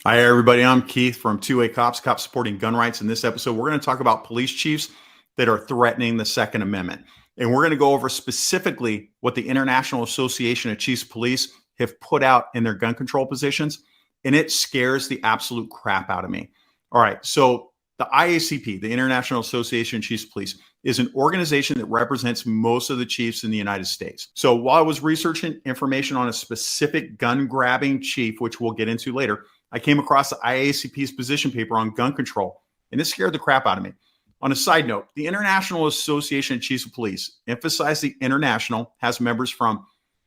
Hi, everybody. I'm Keith from 2A Cops, Cops Supporting Gun Rights. In this episode, we're going to talk about police chiefs that are threatening the Second Amendment. And we're going to go over specifically what the International Association of Chiefs of Police have put out in their gun control positions. And it scares the absolute crap out of me. All right. So the IACP, the International Association of Chiefs of Police, is an organization that represents most of the chiefs in the United States. So while I was researching information on a specific gun grabbing chief, which we'll get into later, I came across the IACP's position paper on gun control, and it scared the crap out of me. On a side note, the International Association of Chiefs of Police, emphasize the international, has members from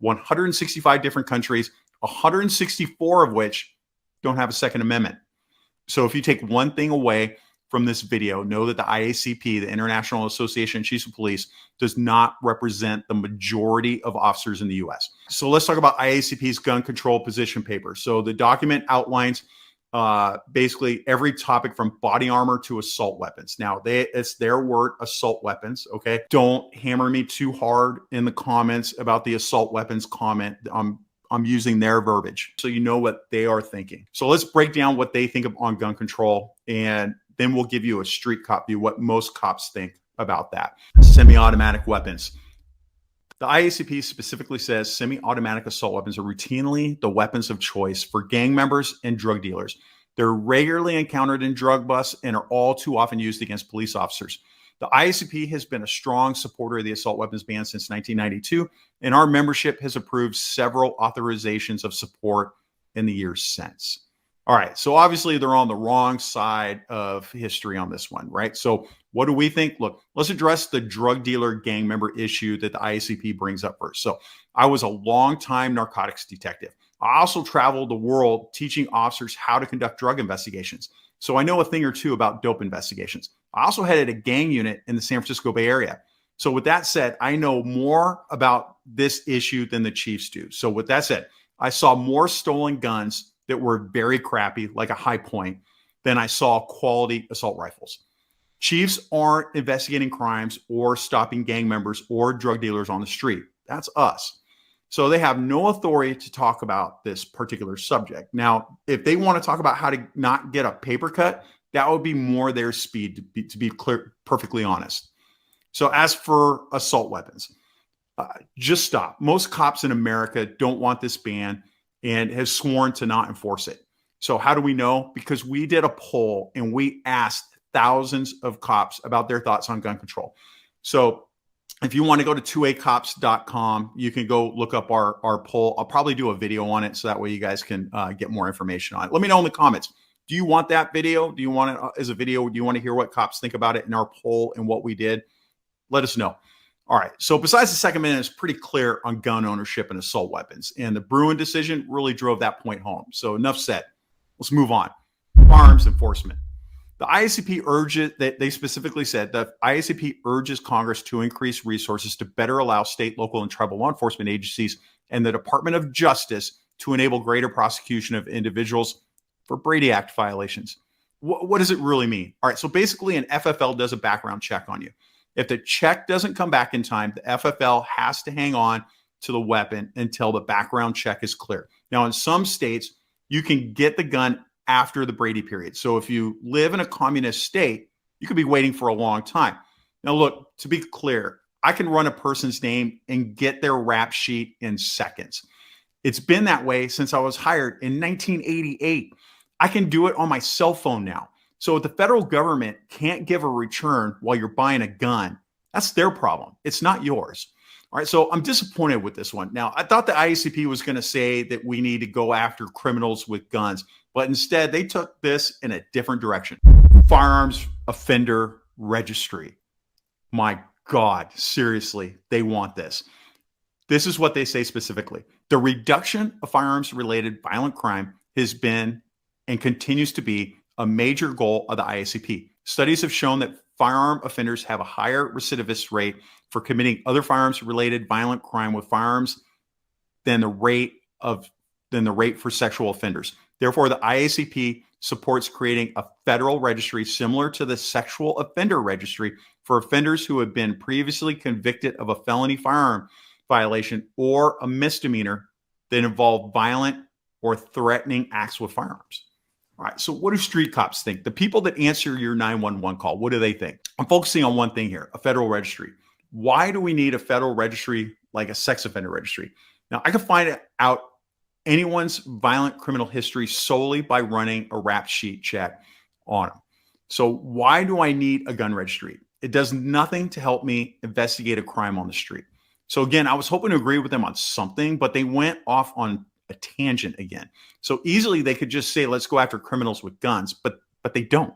165 different countries, 164 of which don't have a Second Amendment. So if you take one thing away from this video, know that the IACP, the International Association of Chiefs of Police, does not represent the majority of officers in the US. So let's talk about IACP's gun control position paper. So the document outlines basically every topic from body armor to assault weapons. Now, it's their word, assault weapons, okay? Don't hammer me too hard in the comments about the assault weapons comment. I'm using their verbiage so you know what they are thinking. So let's break down what they think of on gun control, and then we'll give you a street cop view, what most cops think about that. Semi-automatic weapons. The IACP specifically says semi-automatic assault weapons are routinely the weapons of choice for gang members and drug dealers. They're regularly encountered in drug busts and are all too often used against police officers. The IACP has been a strong supporter of the assault weapons ban since 1992, and our membership has approved several authorizations of support in the years since. All right, so obviously they're on the wrong side of history on this one, right? So what do we think? Look, let's address the drug dealer gang member issue that the IACP brings up first. So I was a longtime narcotics detective. I also traveled the world teaching officers how to conduct drug investigations. So I know a thing or two about dope investigations. I also headed a gang unit in the San Francisco Bay Area. So with that said, I know more about this issue than the chiefs do. So with that said, I saw more stolen guns that were very crappy, like a High Point, than I saw quality assault rifles. Chiefs aren't investigating crimes or stopping gang members or drug dealers on the street. That's us. So they have no authority to talk about this particular subject. Now, if they want to talk about how to not get a paper cut, that would be more their speed, to be clear, perfectly honest. So as for assault weapons, just stop. Most cops in America don't want this ban and has sworn to not enforce it. So how do we know? Because we did a poll and we asked thousands of cops about their thoughts on gun control. So if you want to go to 2acops.com, you can go look up our poll. I'll probably do a video on it so that way you guys can get more information on it. Let me know in the comments. Do you want that video? Do you want it as a video? Do you want to hear what cops think about it in our poll and what we did? Let us know. All right. So besides the Second Amendment, it's pretty clear on gun ownership and assault weapons. And the Bruin decision really drove that point home. So enough said. Let's move on. Firearms enforcement. The IACP urges that they specifically said the IACP urges Congress to increase resources to better allow state, local, and tribal law enforcement agencies and the Department of Justice to enable greater prosecution of individuals for Brady Act violations. What does it really mean? All right. So basically, an FFL does a background check on you. If the check doesn't come back in time, the FFL has to hang on to the weapon until the background check is clear. Now, in some states, you can get the gun after the Brady period. So if you live in a communist state, you could be waiting for a long time. Now, look, to be clear, I can run a person's name and get their rap sheet in seconds. It's been that way since I was hired in 1988. I can do it on my cell phone now. So if the federal government can't give a return while you're buying a gun, that's their problem. It's not yours. All right, so I'm disappointed with this one. Now, I thought the IACP was going to say that we need to go after criminals with guns, but instead they took this in a different direction. Firearms offender registry. My God, seriously, they want this. This is what they say specifically. The reduction of firearms-related violent crime has been and continues to be a major goal of the IACP. Studies have shown that firearm offenders have a higher recidivist rate for committing other firearms-related violent crime with firearms than the rate for sexual offenders. Therefore, the IACP supports creating a federal registry similar to the sexual offender registry for offenders who have been previously convicted of a felony firearm violation or a misdemeanor that involve violent or threatening acts with firearms. All right, so what do street cops think? The people that answer your 911 call, what do they think? I'm focusing on one thing here, a federal registry. Why do we need a federal registry like a sex offender registry? Now, I can find out anyone's violent criminal history solely by running a rap sheet check on them. So why do I need a gun registry? It does nothing to help me investigate a crime on the street. So again, I was hoping to agree with them on something, but they went off on a tangent again. So easily they could just say, let's go after criminals with guns, but they don't.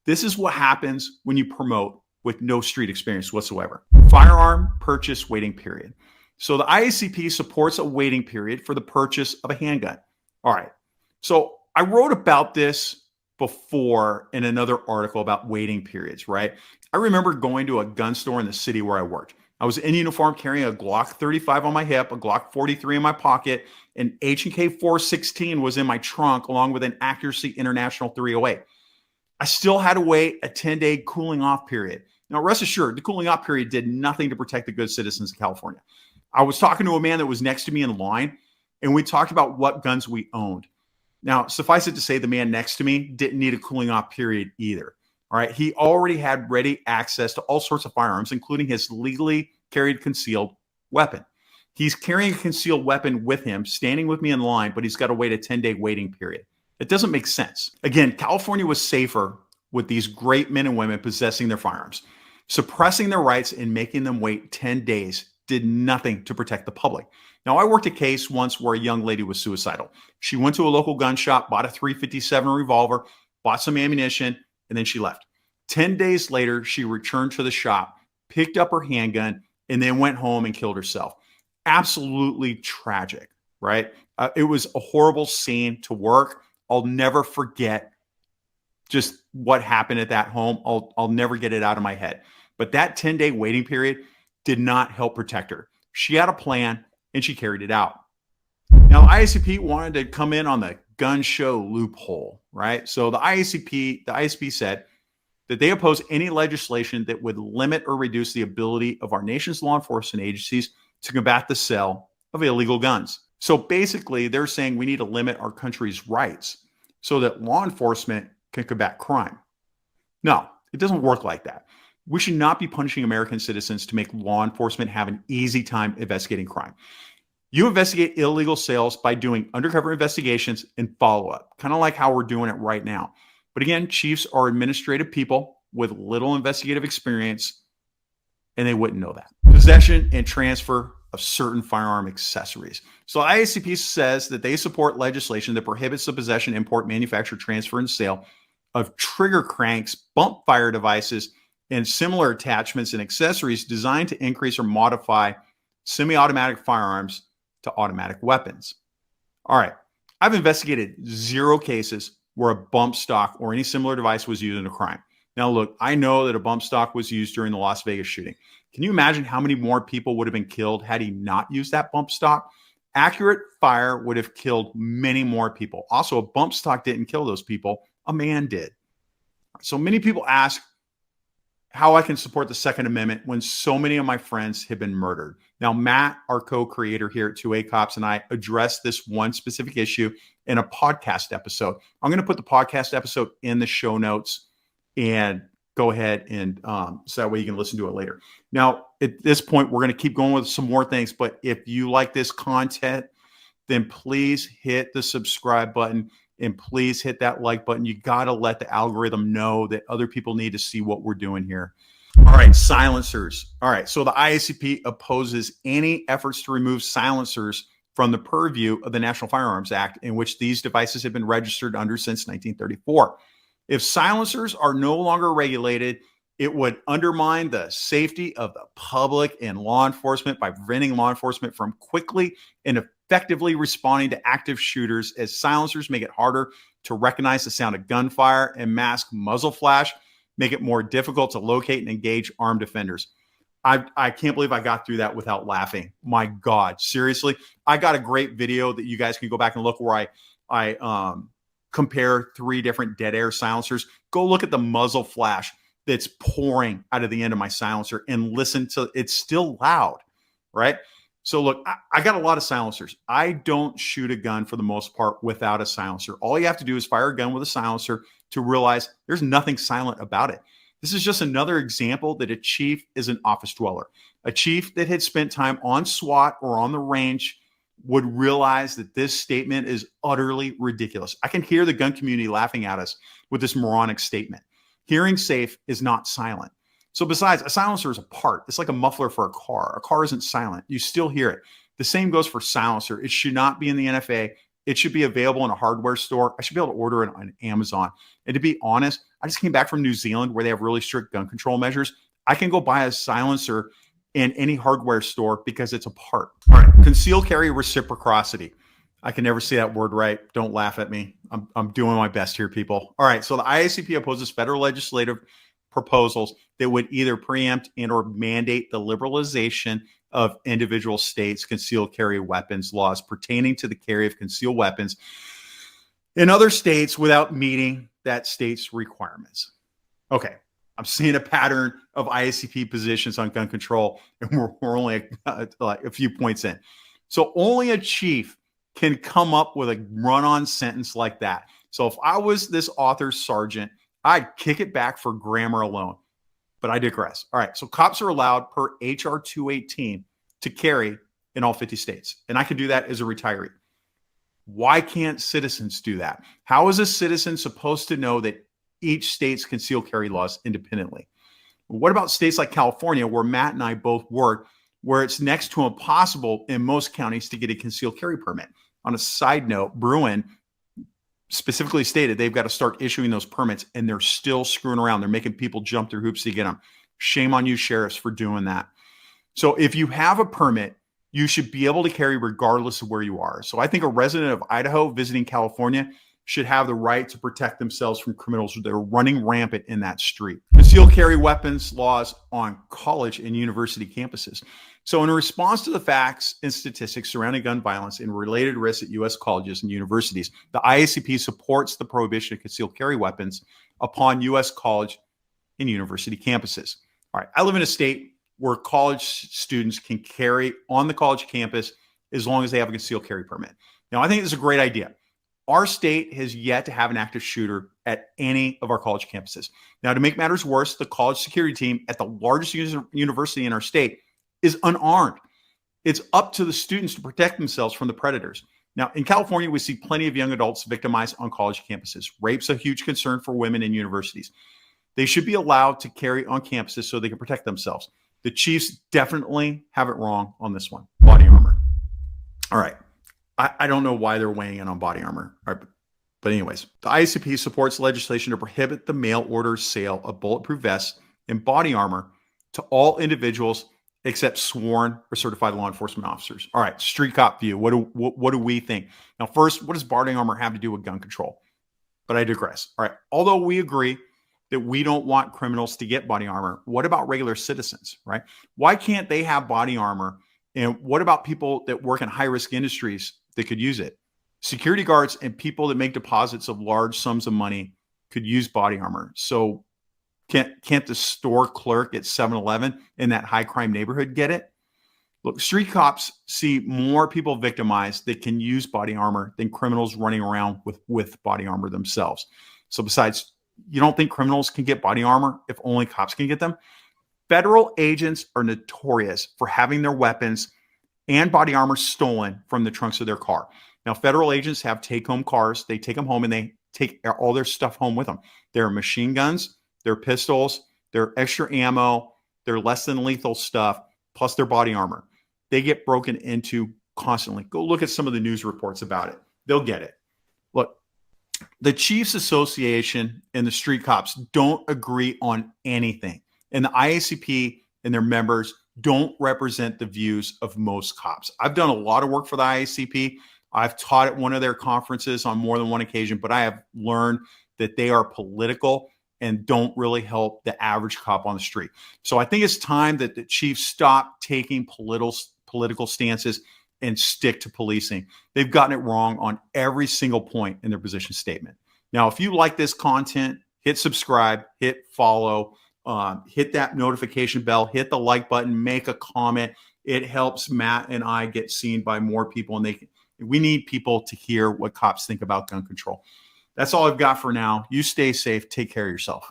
This is what happens when you promote with no street experience whatsoever. Firearm purchase waiting period. So the IACP supports a waiting period for the purchase of a handgun. All right. So I wrote about this before in another article about waiting periods, right? I remember going to a gun store in the city where I worked. I was in uniform carrying a Glock 35 on my hip, a Glock 43 in my pocket, an H&K 416 was in my trunk along with an Accuracy International 308. I still had to wait a 10-day cooling off period. Now, rest assured, the cooling off period did nothing to protect the good citizens of California. I was talking to a man that was next to me in line, and we talked about what guns we owned. Now, suffice it to say, the man next to me didn't need a cooling off period either. All right. He already had ready access to all sorts of firearms, including his legally carried concealed weapon. He's carrying a concealed weapon with him, standing with me in line, but he's got to wait a 10-day waiting period. It doesn't make sense. Again, California was safer with these great men and women possessing their firearms. Suppressing their rights and making them wait 10 days did nothing to protect the public. Now, I worked a case once where a young lady was suicidal. She went to a local gun shop, bought a .357 revolver, bought some ammunition, and then she left. 10 days later, she returned to the shop, picked up her handgun, and then went home and killed herself. Absolutely tragic, right? It was a horrible scene to work. I'll never forget just what happened at that home. I'll never get it out of my head. But that 10-day waiting period did not help protect her. She had a plan and she carried it out. Now, IACP wanted to come in on the gun show loophole, right? So the IACP said that they oppose any legislation that would limit or reduce the ability of our nation's law enforcement agencies to combat the sale of illegal guns. So basically, they're saying we need to limit our country's rights so that law enforcement can combat crime. No, it doesn't work like that. We should not be punishing American citizens to make law enforcement have an easy time investigating crime. You investigate illegal sales by doing undercover investigations and follow-up, kind of like how we're doing it right now. But again, chiefs are administrative people with little investigative experience, and they wouldn't know that. Possession and transfer of certain firearm accessories. So IACP says that they support legislation that prohibits the possession, import, manufacture, transfer, and sale of trigger cranks, bump fire devices, and similar attachments and accessories designed to increase or modify semi-automatic firearms to automatic weapons. All right. I've investigated 0 cases where a bump stock or any similar device was used in a crime. Now, look, I know that a bump stock was used during the Las Vegas shooting. Can you imagine how many more people would have been killed had he not used that bump stock? Accurate fire would have killed many more people. Also, a bump stock didn't kill those people. A man did. So many people ask how I can support the Second Amendment when so many of my friends have been murdered. Now, Matt, our co-creator here at 2A Cops, and I addressed this one specific issue in a podcast episode. I'm going to put the podcast episode in the show notes and go ahead and so that way you can listen to it later. Now, at this point, we're going to keep going with some more things, but if you like this content, then please hit the subscribe button and please hit that like button. You got to let the algorithm know that other people need to see what we're doing here. All right, silencers. All right, so the IACP opposes any efforts to remove silencers from the purview of the National Firearms Act, in which these devices have been registered under since 1934. If silencers are no longer regulated, it would undermine the safety of the public and law enforcement by preventing law enforcement from quickly and effectively responding to active shooters, as silencers make it harder to recognize the sound of gunfire and mask muzzle flash, make it more difficult to locate and engage armed offenders. I can't believe I got through that without laughing. My God, seriously. I got a great video that you guys can go back and look where I compare 3 different dead air silencers. Go look at the muzzle flash that's pouring out of the end of my silencer and listen to it's still loud, right? So look, I got a lot of silencers. I don't shoot a gun for the most part without a silencer. All you have to do is fire a gun with a silencer to realize there's nothing silent about it. This is just another example that a chief is an office dweller. A chief that had spent time on SWAT or on the range would realize that this statement is utterly ridiculous. I can hear the gun community laughing at us with this moronic statement. Hearing safe is not silent. So besides, a silencer is a part. It's like a muffler for a car. A car isn't silent. You still hear it. The same goes for silencer. It should not be in the NFA. It should be available in a hardware store. I should be able to order it on Amazon. And to be honest, I just came back from New Zealand where they have really strict gun control measures. I can go buy a silencer in any hardware store because it's a part. All right, conceal carry reciprocity. I can never say that word right. Don't laugh at me. I'm doing my best here, people. All right, so the IACP opposes federal legislative proposals that would either preempt and or mandate the liberalization of individual states' concealed carry weapons laws pertaining to the carry of concealed weapons in other states without meeting that state's requirements. Okay, I'm seeing a pattern of IACP positions on gun control, and we're only like a few points in. So only a chief can come up with a run-on sentence like that. So if I was this author's sergeant, I'd kick it back for grammar alone. But I digress. All right, so cops are allowed per HR 218 to carry in all 50 states. And I can do that as a retiree. Why can't citizens do that? How is a citizen supposed to know that each state's concealed carry laws independently? What about states like California, where Matt and I both work, where it's next to impossible in most counties to get a concealed carry permit? On a side note, Bruin specifically stated they've got to start issuing those permits, and they're still screwing around. They're making people jump through hoops to get them. Shame on you, sheriffs, for doing that. So if you have a permit, you should be able to carry regardless of where you are. So I think a resident of Idaho visiting California should have the right to protect themselves from criminals that are running rampant in that street. Concealed carry weapons laws on college and university campuses. So in response to the facts and statistics surrounding gun violence and related risks at U.S. colleges and universities, the IACP supports the prohibition of concealed carry weapons upon U.S. college and university campuses. All right, I live in a state where college students can carry on the college campus as long as they have a concealed carry permit. Now, I think this is a great idea. Our state has yet to have an active shooter at any of our college campuses. Now, to make matters worse, the college security team at the largest university in our state is unarmed. It's up to the students to protect themselves from the predators. Now, in California, we see plenty of young adults victimized on college campuses. Rape's a huge concern for women in universities. They should be allowed to carry on campuses so they can protect themselves. The chiefs definitely have it wrong on this one. Body armor. All right. I don't know why they're weighing in on body armor. All right, but anyways, the IACP supports legislation to prohibit the mail order sale of bulletproof vests and body armor to all individuals except sworn or certified law enforcement officers. All right, street cop view. What do we think? Now, first, what does body armor have to do with gun control? But I digress. All right, although we agree that we don't want criminals to get body armor, what about regular citizens, right? Why can't they have body armor? And what about people that work in high-risk industries that could use it? Security guards and people that make deposits of large sums of money could use body armor. So can't the store clerk at 7-Eleven in that high crime neighborhood get it? Look, street cops see more people victimized that can use body armor than criminals running around with body armor themselves. So besides, you don't think criminals can get body armor if only cops can get them? Federal agents are notorious for having their weapons and body armor stolen from the trunks of their car. Now, federal agents have take-home cars. They take them home and they take all their stuff home with them. Their machine guns, their pistols, their extra ammo, their less than lethal stuff, plus their body armor. They get broken into constantly. Go look at some of the news reports about it. They'll get it. Look, the Chiefs Association and the street cops don't agree on anything. And the IACP and their members don't represent the views of most cops. I've done a lot of work for the IACP. I've taught at one of their conferences on more than one occasion, but I have learned that they are political and don't really help the average cop on the street. So I think it's time that the chiefs stop taking political stances and stick to policing. They've gotten it wrong on every single point in their position statement. Now, if you like this content, hit subscribe, hit follow, hit that notification bell, hit the like button, make a comment. it helps Matt and I get seen by more people, and we need people to hear what cops think about gun control. That's all I've got for now. You stay safe. Take care of yourself.